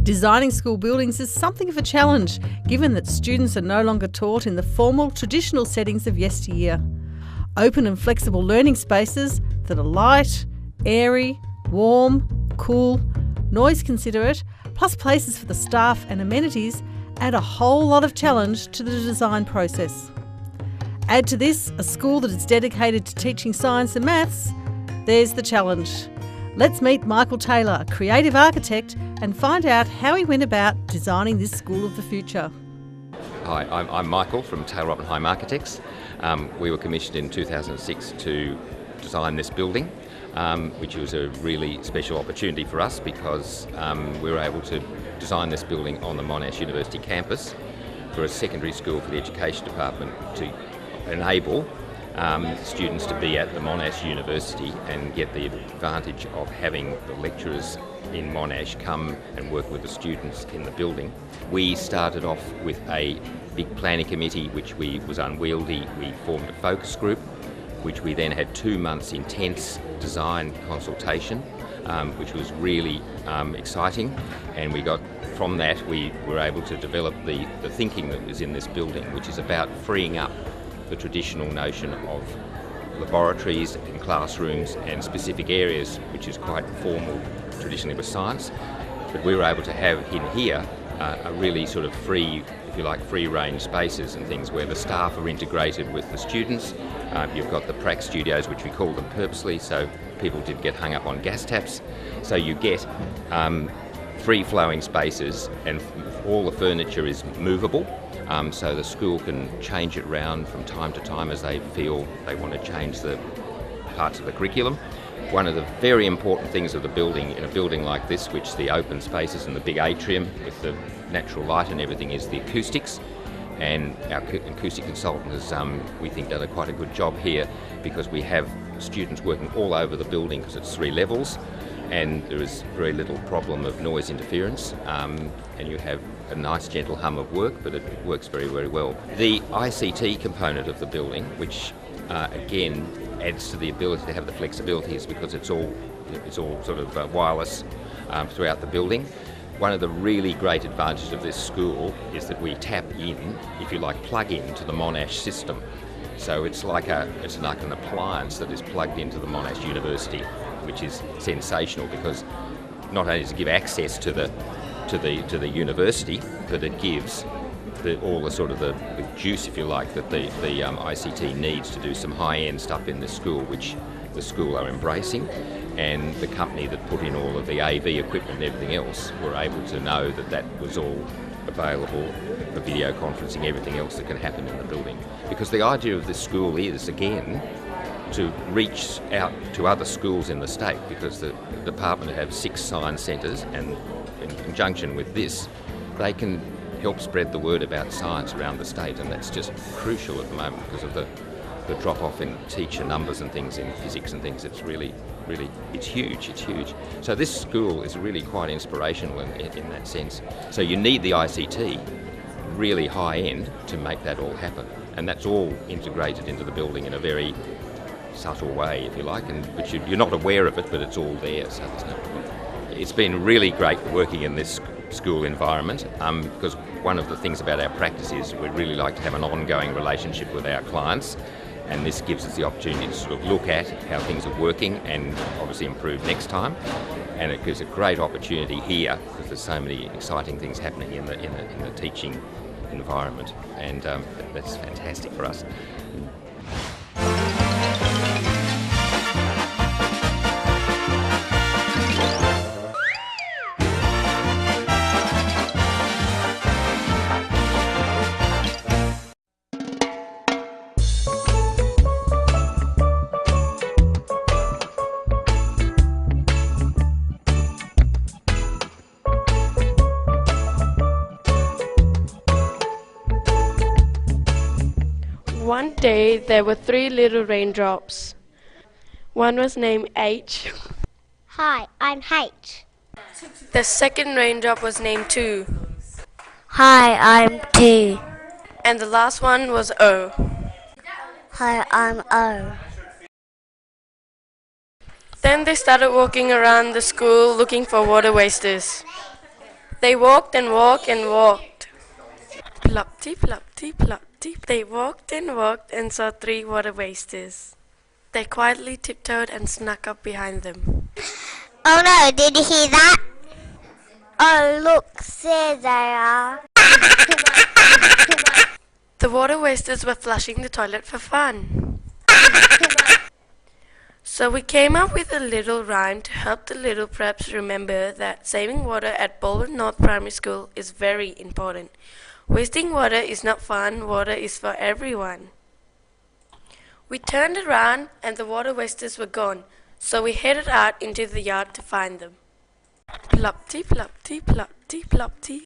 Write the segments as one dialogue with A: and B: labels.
A: Designing school buildings is something of a challenge, given that students are no longer taught in the formal, traditional settings of yesteryear. Open and flexible learning spaces that are light, airy, warm, cool, noise considerate, plus places for the staff and amenities add a whole lot of challenge to the design process. Add to this a school that is dedicated to teaching science and maths, there's the challenge. Let's meet Michael Taylor, a creative architect, and find out how he went about designing this school of the future.
B: Hi, I'm Michael from Taylor Oppenheim Architects. We were commissioned in 2006 to design this building, which was a really special opportunity for us because we were able to design this building on the Monash University campus for a secondary school for the Education Department to enable students to be at the Monash University and get the advantage of having the lecturers in Monash come and work with the students in the building. We started off with a big planning committee which was unwieldy. We formed a focus group which we then had 2 months intense design consultation, which was really exciting, and from that we were able to develop the thinking that was in this building, which is about freeing up the traditional notion of laboratories and classrooms and specific areas, which is quite formal traditionally with science. But we were able to have in here a really sort of free, if you like, free range spaces and things where the staff are integrated with the students. You've got the prac studios, which we call them purposely, so people didn't get hung up on gas taps. So you get free-flowing spaces, and all the furniture is movable. So the school can change it around from time to time as they feel they want to change the parts of the curriculum. One of the very important things of the building, in a building like this, which the open spaces and the big atrium with the natural light and everything, is the acoustics. And our acoustic consultant has, we think, done quite a good job here because we have students working all over the building because it's 3 levels. And there is very little problem of noise interference, and you have a nice gentle hum of work, but it works very, very well. The ICT component of the building, which again adds to the ability to have the flexibility, is because it's all sort of wireless throughout the building. One of the really great advantages of this school is that we tap in, if you like, plug in to the Monash system. So it's like an appliance that is plugged into the Monash University, which is sensational because not only does it give access to the university, but it gives all the sort of the juice, if you like, that the ICT needs to do some high-end stuff in the school, which the school are embracing. And the company that put in all of the AV equipment and everything else were able to know that was all available for video conferencing, everything else that can happen in the building. Because the idea of this school is, again, to reach out to other schools in the state, because the department have 6 science centres, and in conjunction with this they can help spread the word about science around the state, and that's just crucial at the moment because of the drop-off in teacher numbers and things in physics and things. It's really, it's huge. So this school is really quite inspirational in that sense. So you need the ICT really high end to make that all happen, and that's all integrated into the building in a very subtle way, if you like, and which you're not aware of it, but it's all there, so there's no problem. It's been really great working in this school environment because one of the things about our practice is we really like to have an ongoing relationship with our clients, and this gives us the opportunity to sort of look at how things are working and obviously improve next time. And it gives a great opportunity here because there's so many exciting things happening in the teaching environment, and that's fantastic for us.
C: One day there were 3 little raindrops. One was named H.
D: Hi, I'm H.
C: The second raindrop was named 2.
D: Hi, I'm T.
C: And the last one was O.
D: Hi, I'm O.
C: Then they started walking around the school looking for water wasters. They walked and walked and walked. Plopty, plopty, plopty. They walked and saw 3 water wasters. They quietly tiptoed and snuck up behind them.
D: Oh no, did you hear that? Oh look, there they are.
C: The water wasters were flushing the toilet for fun. So we came up with a little rhyme to help the little preps remember that saving water at Baldwin North Primary School is very important. Wasting water is not fun, water is for everyone. We turned around and the water wasters were gone, so we headed out into the yard to find them. Plopty, plopty, plopty, plopty.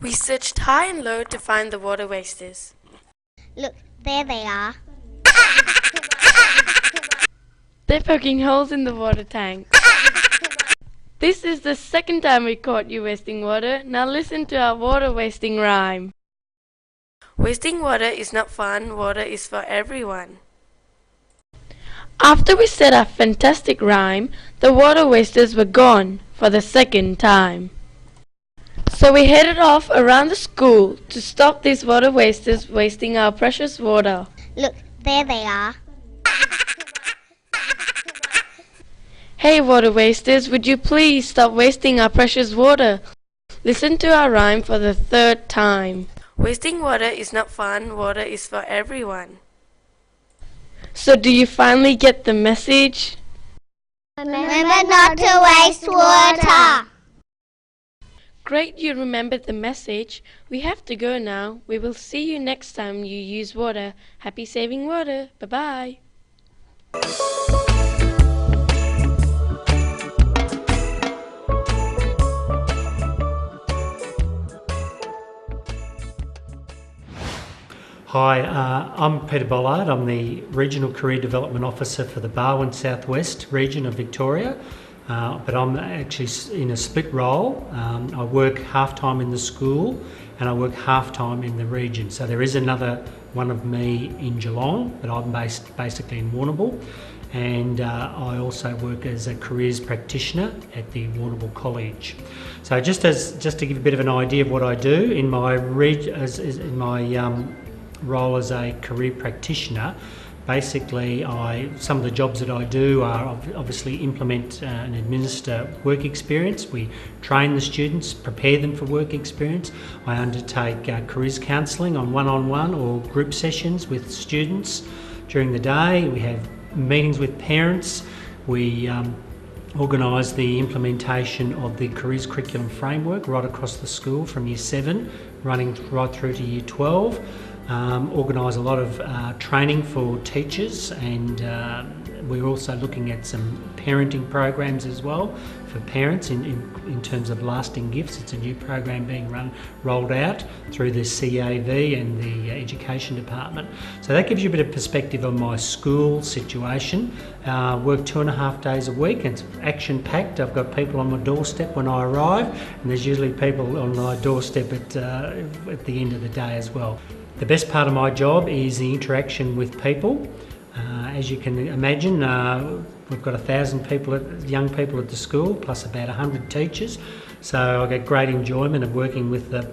C: We searched high and low to find the water wasters.
D: Look, there they are.
C: They're poking holes in the water tank. This is the second time we caught you wasting water. Now listen to our water wasting rhyme. Wasting water is not fun, water is for everyone. After we said our fantastic rhyme, the water wasters were gone for the second time. So we headed off around the school to stop these water wasters wasting our precious water.
D: Look, there they are.
C: Hey water wasters, would you please stop wasting our precious water? Listen to our rhyme for the 3rd time. Wasting water is not fun, water is for everyone. So do you finally get the message?
D: Remember not to waste water.
C: Great, you remembered the message. We have to go now. We will see you next time you use water. Happy saving water. Bye-bye.
E: Hi, I'm Peter Bollard. I'm the Regional Career Development Officer for the Barwon Southwest region of Victoria, but I'm actually in a split role. I work half-time in the school and I work half-time in the region. So there is another one of me in Geelong, but I'm based basically in Warrnambool. And I also work as a careers practitioner at the Warrnambool College. So just to give a bit of an idea of what I do in my role as a career practitioner, basically some of the jobs that I do are obviously implement and administer work experience. We train the students, prepare them for work experience. I undertake careers counselling on one-on-one or group sessions with students during the day. We have meetings with parents. We organise the implementation of the careers curriculum framework right across the school from Year 7 running right through to Year 12. Organise a lot of training for teachers, and we're also looking at some parenting programs as well for parents in terms of lasting gifts. It's a new program being rolled out through the CAV and the Education Department. So that gives you a bit of perspective on my school situation. Work 2.5 days a week, and it's action-packed. I've got people on my doorstep when I arrive, and there's usually people on my doorstep at the end of the day as well. The best part of my job is the interaction with people. As you can imagine, we've got 1,000 young people at the school, plus about 100 teachers. So I get great enjoyment of working with the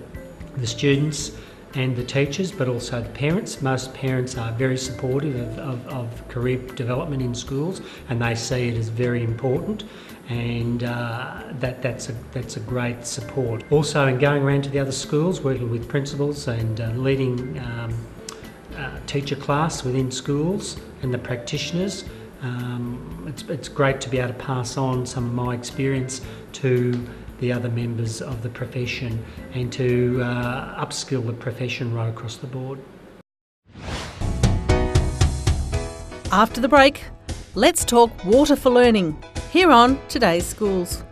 E: students and the teachers, but also the parents. Most parents are very supportive of career development in schools, and they see it as very important. And that's a great support. Also, in going around to the other schools, working with principals and leading teacher class within schools and the practitioners, it's great to be able to pass on some of my experience to the other members of the profession and to upskill the profession right across the board.
A: After the break, let's talk water for learning here on Today's Schools.